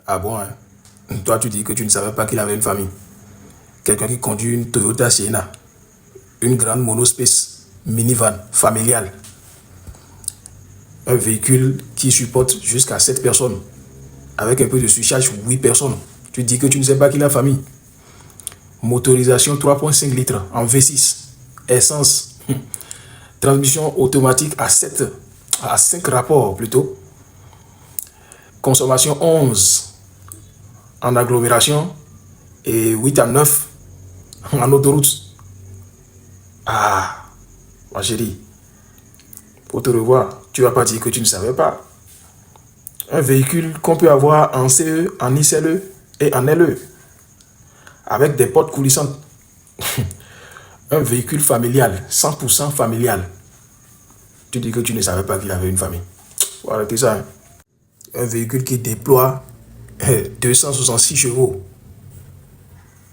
Ah bon, hein? Toi, tu dis que tu ne savais pas qu'il avait une famille. Quelqu'un qui conduit une Toyota Sienna, une grande monospace, minivan, familiale, un véhicule qui supporte jusqu'à 7 personnes, avec un peu de surcharge, 8 personnes. Tu dis que tu ne sais pas qu'il a famille. Motorisation 3,5 litres en V6, essence, transmission automatique à 5 rapports plutôt, consommation 11 en agglomération et 8 à 9 en autoroute. Ah, ma chérie, pour te revoir, tu vas pas dire que tu ne savais pas. Un véhicule qu'on peut avoir en CE, en ICLE et en LE, avec des portes coulissantes. Un véhicule familial, 100% familial. Tu dis que tu ne savais pas qu'il avait une famille. Faut arrêter ça, hein. Un véhicule qui déploie 266 chevaux.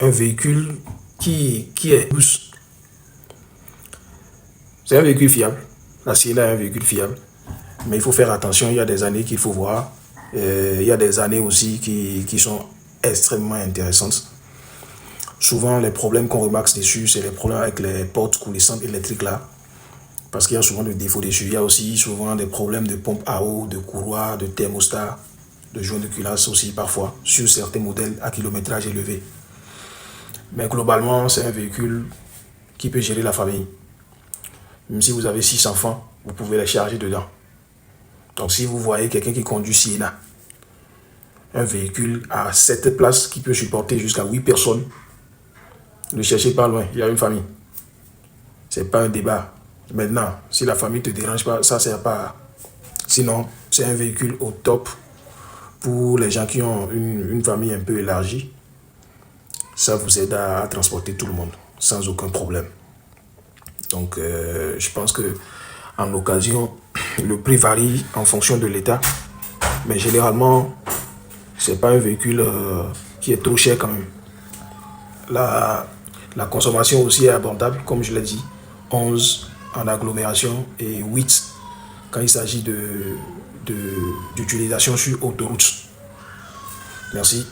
Un véhicule qui est douce. C'est un véhicule fiable. La Sienna est un véhicule fiable. Mais il faut faire attention, il y a des années qu'il faut voir. Il y a des années aussi qui sont extrêmement intéressantes. Souvent, les problèmes qu'on remarque dessus, c'est les problèmes avec les portes coulissantes électriques là. Parce qu'il y a souvent des défauts dessus. Il y a aussi souvent des problèmes de pompe à eau, de courroie, de thermostat, de joint de culasse aussi parfois, sur certains modèles à kilométrage élevé. Mais globalement, c'est un véhicule qui peut gérer la famille. Même si vous avez 6 enfants, vous pouvez les charger dedans. Donc si vous voyez quelqu'un qui conduit Sienna, un véhicule à 7 places qui peut supporter jusqu'à 8 personnes, ne cherchez pas loin, il y a une famille. C'est pas un débat. Maintenant, si la famille ne te dérange pas, ça sert pas. Sinon, c'est un véhicule au top pour les gens qui ont une famille un peu élargie. Ça vous aide à transporter tout le monde sans aucun problème. Donc, je pense que en occasion, le prix varie en fonction de l'état. Mais généralement, c'est pas un véhicule qui est trop cher quand même. La consommation aussi est abordable, comme je l'ai dit. 11 en agglomération et 8 quand il s'agit d'utilisation sur autoroute. Merci.